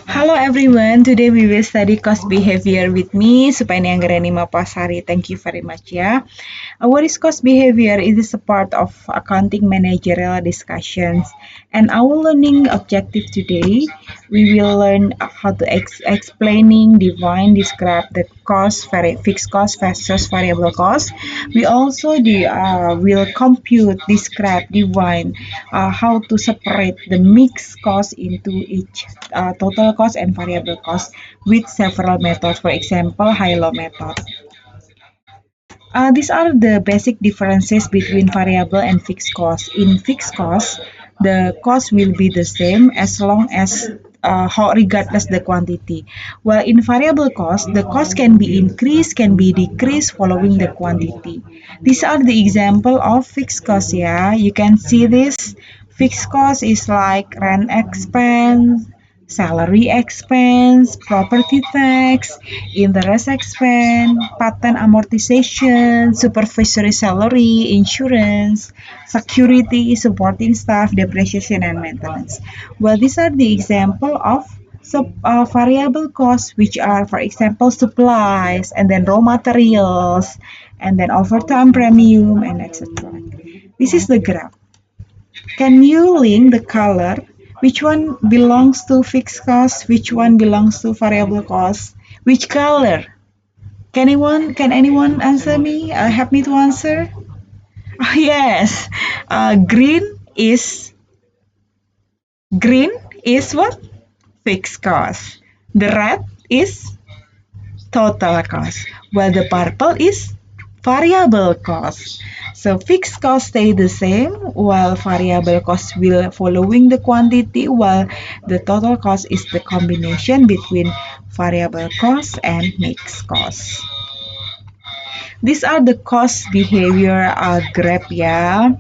Hello everyone, today we will study cost behavior with me, Supainyanggarani Mapasari. Thank you very much ya. What is cost behavior? It is a part of accounting managerial discussions. And our learning objective today, we will learn how to explaining, define, describe the cost, fixed cost versus variable cost. We also will compute, describe, define how to separate the mixed cost into each total cost and variable cost with several methods. For example, high-low method. These are the basic differences between variable and fixed cost. In fixed cost, the cost will be the same as long as regardless the quantity. While in variable cost, the cost can be increased, can be decreased following the quantity. These are the example of fixed cost. Yeah, you can see this. Fixed cost is like rent expense, salary expense, property tax, interest expense, patent amortization, supervisory salary, insurance, security, supporting staff, depreciation, and maintenance. Well, these are the example of variable costs, which are, for example, supplies, and then raw materials, and then overtime premium, and etc. This is the graph. Can you link the color? Which one belongs to fixed cost? Which one belongs to variable cost? Which color? Can anyone answer me? Help me to answer. Oh, yes. Green is green is what? Fixed cost. The red is total cost, while the purple is variable cost. So fixed cost stay the same, while variable cost will following the quantity, while the total cost is the combination between variable cost and mixed cost. These are the cost behavior graph, yeah.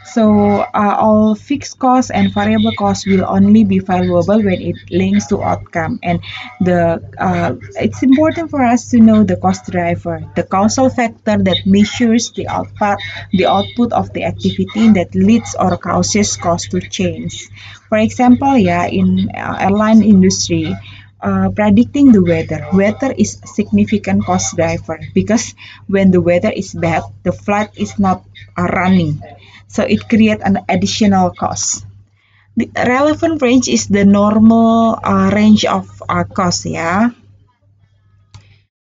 So all fixed costs and variable costs will only be valuable when it links to outcome. And it's important for us to know the cost driver, the causal factor that measures the output of the activity that leads or causes cost to change. For example, yeah, in airline industry, predicting the weather. Weather is a significant cost driver because when the weather is bad, the flight is not running. So it creates an additional cost. The relevant range is the normal range of cost, yeah.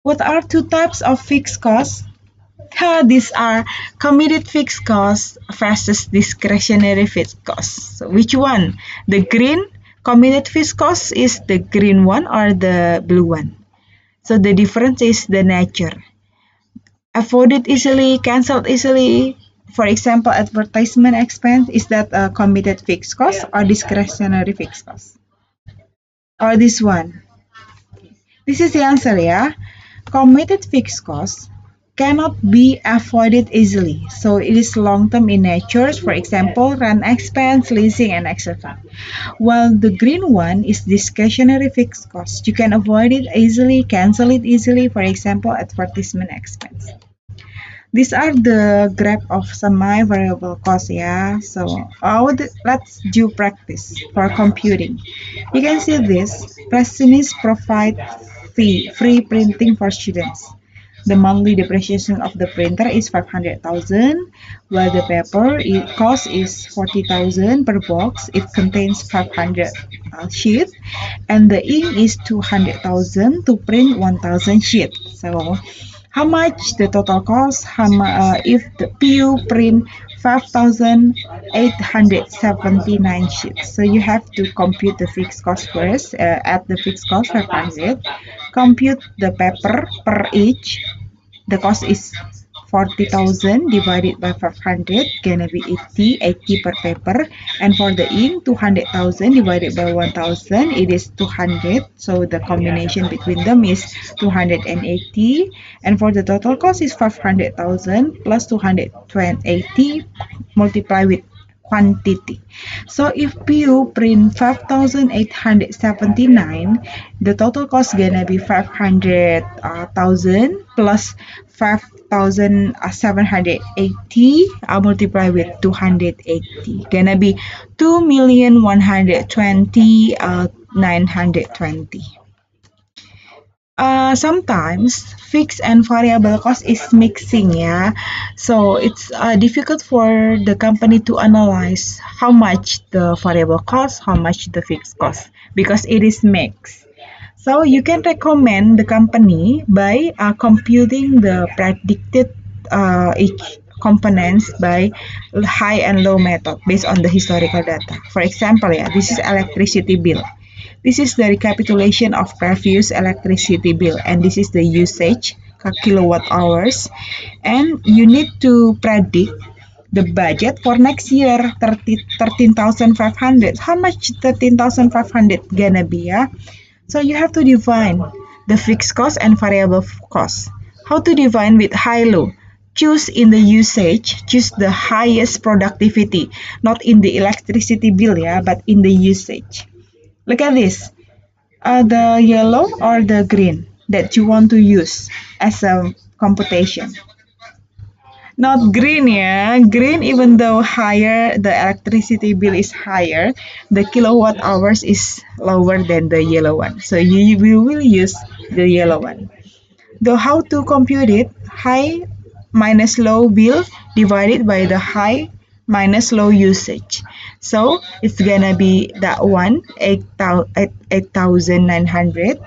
What are two types of fixed costs? These are committed fixed costs versus discretionary fixed costs. So which one? The green committed fixed cost is the green one or the blue one? So the difference is the nature. Avoided easily, cancelled easily. For example, advertisement expense, is that a committed fixed cost or discretionary fixed cost? Or this one? This is the answer, yeah. Committed fixed costs cannot be avoided easily. So it is long-term in nature, for example, rent expense, leasing, and etc. While the green one is discretionary fixed cost. You can avoid it easily, cancel it easily, for example, advertisement expense. These are the graph of semi-variable cost, yeah. So let's do practice for computing. You can see this. Prestinists provide free printing for students. The monthly depreciation of the printer is 500,000, while the paper cost is 40,000 per box. It contains 500 sheets, and the ink is 200,000 to print 1,000 sheets. So how much the total cost? If the PU print 5,879 sheets. So you have to compute the fixed cost first. At the fixed cost 500, compute the paper per each. The cost is 40,000 divided by 500, gonna be 80 per paper. And for the ink, 200,000 divided by 1,000, it is 200. So the combination between them is 280. And for the total cost is 500,000 plus 280 multiplied with quantity. So if you print 5,879, the total cost gonna be 500,000 plus 5,780 multiply with 280 gonna be 2,120 920. Sometimes fixed and variable cost is mixing, yeah. So it's difficult for the company to analyze how much the variable cost, how much the fixed cost, because it is mixed. So you can recommend the company by computing the predicted each components by high and low method based on the historical data. For example, yeah, this is electricity bill. This is the recapitulation of previous electricity bill, and this is the usage kilowatt hours. And you need to predict the budget for next year 13,500. How much 13,500 gonna be? Yeah, so you have to define the fixed cost and variable cost. How to define with high low? Choose in the usage, choose the highest productivity, not in the electricity bill, yeah, but in the usage. Look at this. The yellow or the green that you want to use as a computation. Not green, yeah. Green, even though higher, the electricity bill is higher, the kilowatt hours is lower than the yellow one. So you will use the yellow one. Though how to compute it? High minus low bill divided by the high minus low usage. So it's gonna be that one 8,900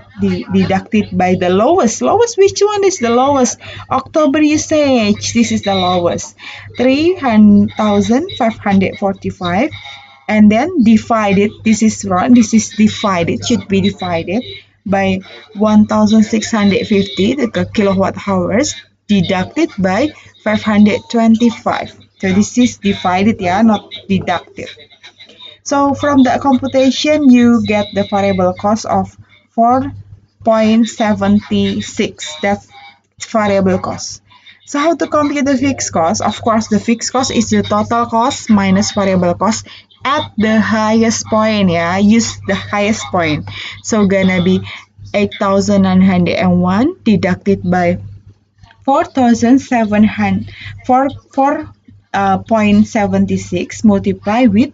deducted by the lowest. Lowest, which one is the lowest? October usage. This is the lowest. 3,545, and then divided. This is wrong. This is divided. Should be divided by 1,650 the kilowatt hours deducted by 525. So this is divided, yeah, not deducted. So from the computation, you get the variable cost of 4.76. That's variable cost. So how to compute the fixed cost? Of course, the fixed cost is the total cost minus variable cost at the highest point. Yeah, use the highest point. So gonna be 8,901 deducted by 4,700 4.76 multiply with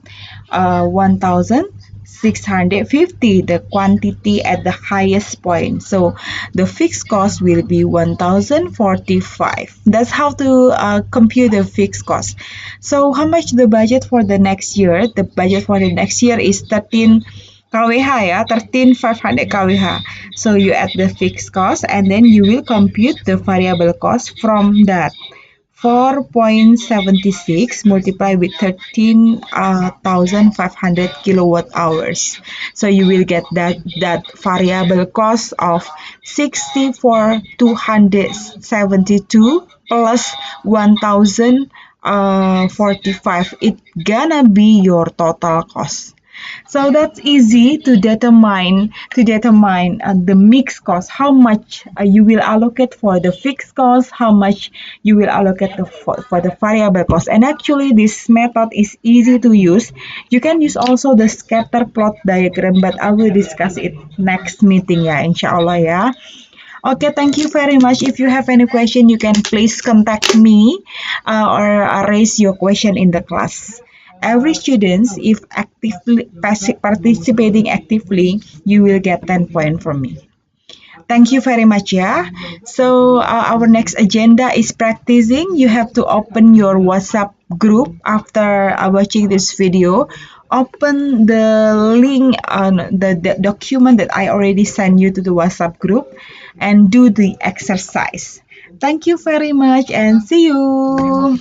1,650, the quantity at the highest point. So the fixed cost will be 1,045. That's how to compute the fixed cost. So how much the budget for the next year? The budget for the next year is 13 KWH, ya, 13,500 KWH. So you add the fixed cost and then you will compute the variable cost from that. 4.76 multiplied with 13,500 kilowatt hours. So you will get that variable cost of 64,272 plus 1,045. It gonna be your total cost. So that's easy to determine the mixed cost, how much you will allocate for the fixed cost, how much you will allocate for the variable cost. And actually this method is easy to use. You can use also the scatter plot diagram, but I will discuss it next meeting, ya, inshallah, ya. Okay, thank you very much. If you have any question, you can please contact me or raise your question in the class. Every student, if actively participating actively, you will get 10 points from me. Thank you very much, yeah. So our next agenda is practicing. You have to open your WhatsApp group after watching this video. Open the link on the document that I already sent you to the WhatsApp group and do the exercise. Thank you very much and see you.